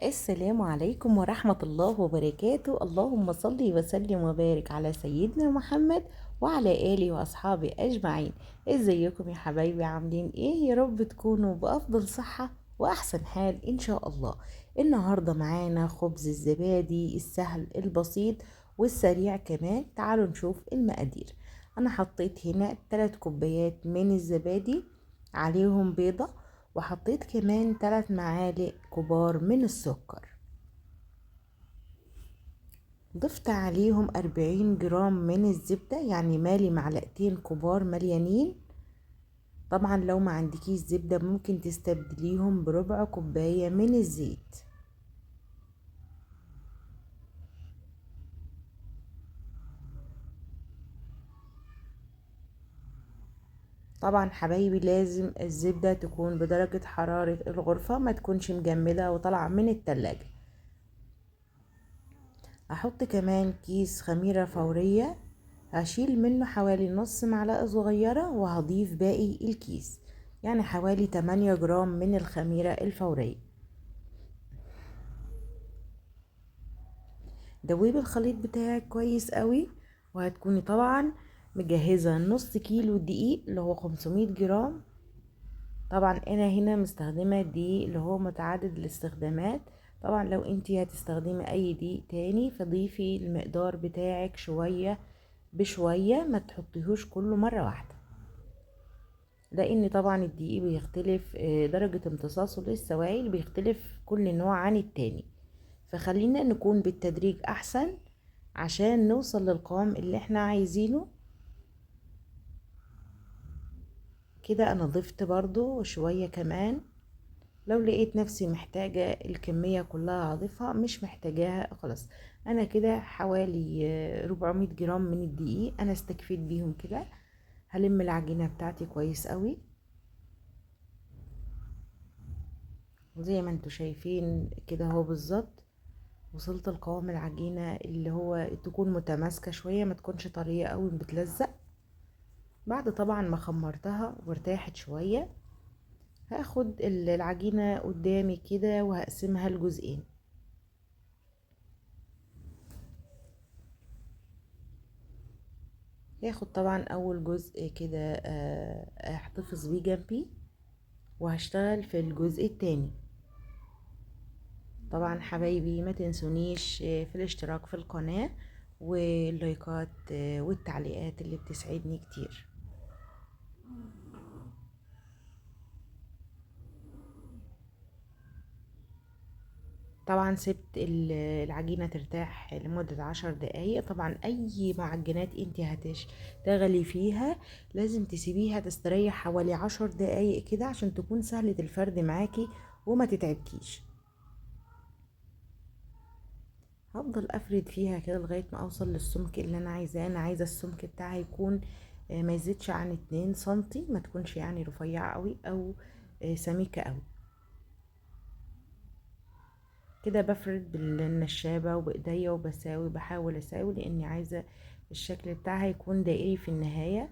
السلام عليكم ورحمة الله وبركاته. اللهم صل وسلم وبارك على سيدنا محمد وعلى آله وأصحابه أجمعين. ازيكم يا حبايبي؟ عاملين ايه؟ يا رب تكونوا بأفضل صحة وأحسن حال إن شاء الله. النهاردة معانا خبز الزبادي السهل البسيط والسريع كمان. تعالوا نشوف المقادير. أنا حطيت هنا 3 كوبايات من الزبادي، عليهم بيضة، وحطيت كمان 3 معالق كبار من السكر. ضفت عليهم 40 جرام من الزبدة، يعني مالي معلقتين كبار مليانين. طبعا لو ما عندكيش زبدة ممكن تستبدليهم بربع كوباية من الزيت. طبعا حبايبي لازم الزبدة تكون بدرجة حرارة الغرفة، ما تكونش مجمدة وطالعة من التلاجة. هحط كمان كيس خميرة فورية، هشيل منه حوالي نص معلقة صغيرة وهضيف باقي الكيس، يعني حوالي 8 جرام من الخميرة الفورية. دوبي الخليط بتاعك كويس قوي، وهتكوني طبعا مجهزة نص كيلو دقيق اللي هو 500 جرام. طبعا انا هنا مستخدمة دقيق اللي هو متعدد الاستخدامات. طبعا لو انتي هتستخدمي اي دقيق تاني فضيفي المقدار بتاعك شوية بشوية، ما تحطيهوش كله مرة واحدة، لان طبعا الدقيق بيختلف، درجة امتصاصه للسوائل بيختلف كل نوع عن التاني. فخلينا نكون بالتدريج احسن عشان نوصل للقوام اللي احنا عايزينه. كده انا ضفت برضو شوية كمان. لو لقيت نفسي محتاجة الكمية كلها هضيفها، مش محتاجاها خلاص. انا كده حوالي 400 جرام من الدقيق انا استكفيت بيهم كده. هلم العجينة بتاعتي كويس قوي زي ما انتوا شايفين كده اهو بالظبط. وصلت لقوام العجينة اللي هو تكون متماسكة شوية، ما تكونش طرية قوي بتلزق. بعد طبعا ما خمرتها وارتاحت شوية، هاخد العجينة قدامي كده وهقسمها لجزئين. هاخد طبعا اول جزء كده احتفظ بيه جنبي، وهشتغل في الجزء التاني. طبعا حبايبي ما تنسونيش في الاشتراك في القناة واللايكات والتعليقات اللي بتسعدني كتير. طبعا سبت العجينة ترتاح لمدة 10 دقايق. طبعا اي معجنات انت هتشتغلي فيها لازم تسيبيها تستريح حوالي 10 دقايق كده عشان تكون سهلة الفرد معاكي وما تتعبكيش. هفضل افرد فيها كده لغاية ما اوصل للسمك اللي انا عايزاه. انا عايزة السمك بتاعي يكون ما يزيدش عن 2 سنتي، ما تكونش يعني رفيعة قوي او سميكة قوي. كده بفرد بالنشابة وبايديا وبساوي، بحاول اساوي لاني عايزة الشكل بتاعها يكون دائري في النهاية.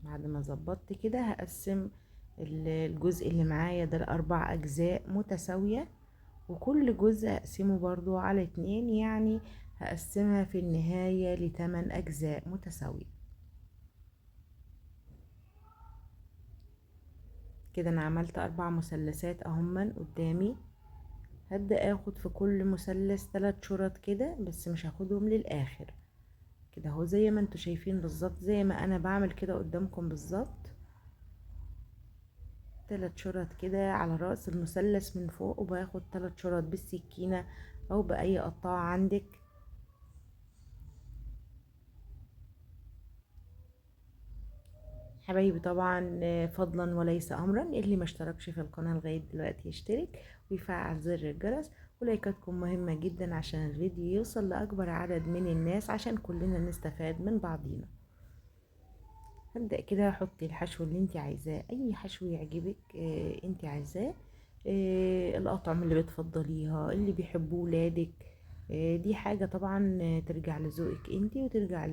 بعد ما ظبطت كده هقسم الجزء اللي معايا ده لأربع أجزاء متساوية، وكل جزء هقسمه برضو على 2، يعني هقسمها في النهاية ل8 أجزاء متساوية. كده أنا عملت 4 مثلثات أهما قدامي. هبدأ اخد في كل مثلث 3 شرط كده، بس مش هاخدهم للآخر. كده اهو زي ما انتوا شايفين بالظبط، زي ما انا بعمل كده قدامكم بالظبط. 3 شرط كده على رأس المثلث من فوق، وباخد 3 شرط بالسكينة او بأي قطاعة عندك. حبايبي طبعا فضلا وليس امرا، اللي ما اشتركش في القناة لغاية دلوقتي يشترك ويفعل زر الجرس. ولايكاتكم مهمة جدا عشان الفيديو يوصل لأكبر عدد من الناس، عشان كلنا نستفاد من بعضينا. هبدأ كده احط الحشو اللي انت عايزاه، اي حشو يعجبك انت عايزاه. الاطعمة اللي بتفضليها اللي بيحبوه ولادك، دي حاجة طبعا ترجع لذوقك انت وترجع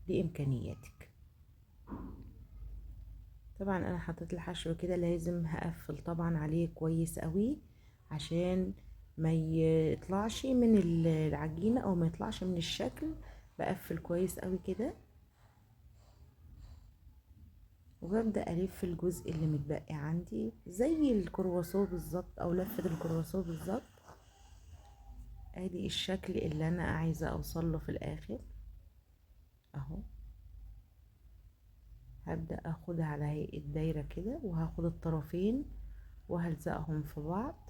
لامكانياتك. طبعا انا حطيت الحشو كده، لازم هقفل طبعا عليه كويس قوي عشان ما يطلعش من العجينة او ما يطلعش من الشكل. بقفل كويس قوي كده، وببدأ الف الجزء اللي متبقي عندي زي الكرواسون بالظبط او لفة الكرواسون بالظبط. ادي الشكل اللي انا عايزة اوصل له في الاخر اهو. هبدأ اخد على هيئة دايرة كده، وهاخد الطرفين وهلزقهم في بعض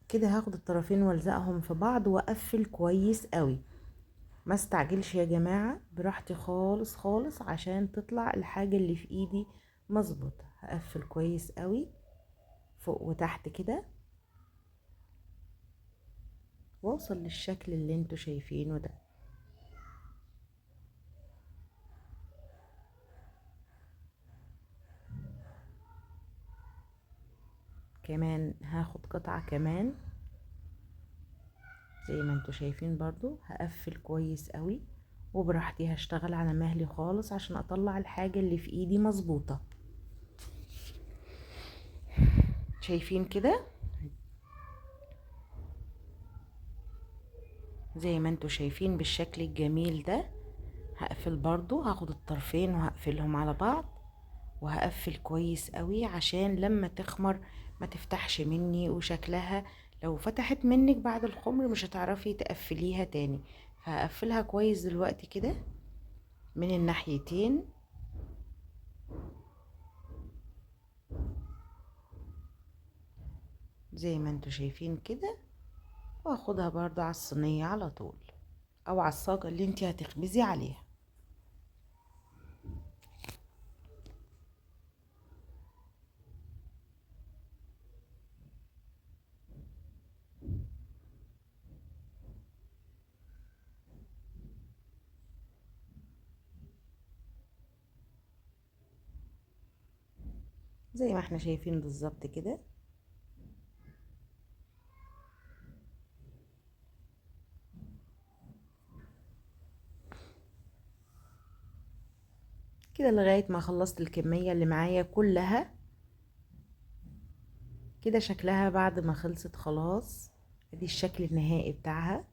كده. هاخد الطرفين والزقهم في بعض واقفل كويس قوي. ما استعجلش يا جماعة، براحتي خالص خالص عشان تطلع الحاجة اللي في ايدي مظبوطة. هقفل كويس قوي فوق وتحت كده، واوصل للشكل اللي انتوا شايفينه ده. كمان هاخد قطعة كمان زي ما انتوا شايفين برضو. هقفل كويس قوي وبراحتي، هشتغل على مهلي خالص عشان اطلع الحاجة اللي في ايدي مظبوطة. شايفين كده زي ما انتوا شايفين بالشكل الجميل ده. هقفل برضو، هاخد الطرفين وهقفلهم على بعض، وهقفل كويس قوي عشان لما تخمر ما تفتحش مني، وشكلها لو فتحت منك بعد الخمر مش هتعرفي تقفليها تاني. فهقفلها كويس دلوقتي كده من الناحيتين زي ما انتوا شايفين كده. واخدها برضو على الصينية على طول، او على الصاجة اللي انتي هتخبزي عليها. زي ما احنا شايفين بالظبط كده. كده لغاية ما خلصت الكمية اللي معايا كلها. كده شكلها بعد ما خلصت خلاص. ادي الشكل النهائي بتاعها.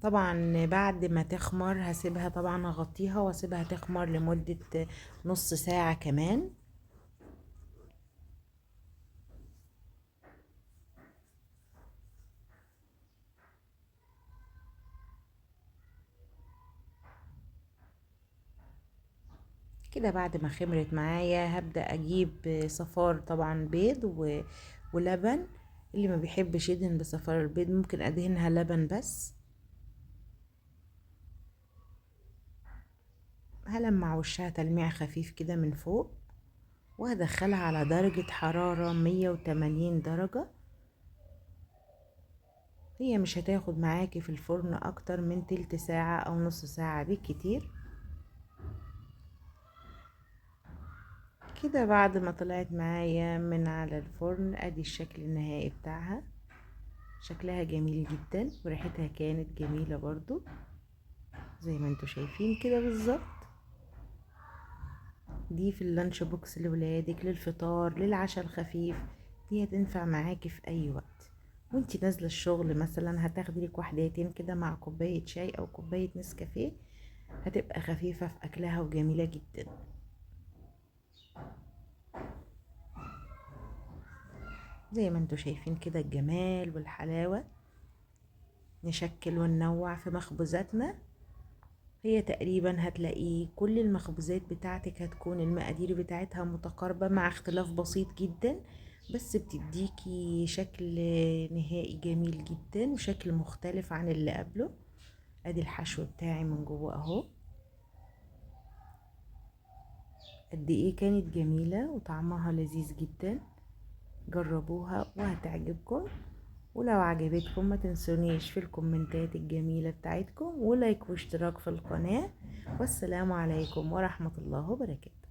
طبعا بعد ما تخمر هسيبها، طبعا اغطيها واسيبها تخمر لمدة نص ساعة كمان. كده بعد ما خمرت معايا هبدأ اجيب صفار، طبعا بيض ولبن. اللي ما بيحبش يدهن بصفار البيض ممكن ادهنها لبن بس. هلمع وشها تلميع خفيف كده من فوق، وهدخلها على درجة حرارة 180 درجة. هي مش هتاخد معاكي في الفرن اكتر من تلت ساعة او نص ساعة بالكتير. كده بعد ما طلعت معايا من على الفرن ادي الشكل النهائي بتاعها. شكلها جميل جدا وريحتها كانت جميلة برضو زي ما انتوا شايفين كده بالظبط. دي في اللانش بوكس لولادك، للفطار، للعشاء الخفيف. دي هتنفع معاكي في اي وقت وانتي نازلة الشغل مثلا. هتاخدي لك وحدتين كده مع كوباية شاي او كوباية نسكافيه، هتبقى خفيفة في اكلها وجميلة جدا. زي ما انتوا شايفين كده الجمال والحلاوة. نشكل وننوع في مخبوزاتنا. هي تقريبا هتلاقيه كل المخبوزات بتاعتك هتكون المقادير بتاعتها متقاربة مع اختلاف بسيط جدا، بس بتديكي شكل نهائي جميل جدا وشكل مختلف عن اللي قبله. ادي الحشو بتاعي من جوه اهو. قد ايه كانت جميلة وطعمها لذيذ جدا. جربوها وهتعجبكم. ولو عجبتكم ما تنسونيش في الكومنتات الجميلة بتاعتكم، ولايك واشتراك في القناة. والسلام عليكم ورحمة الله وبركاته.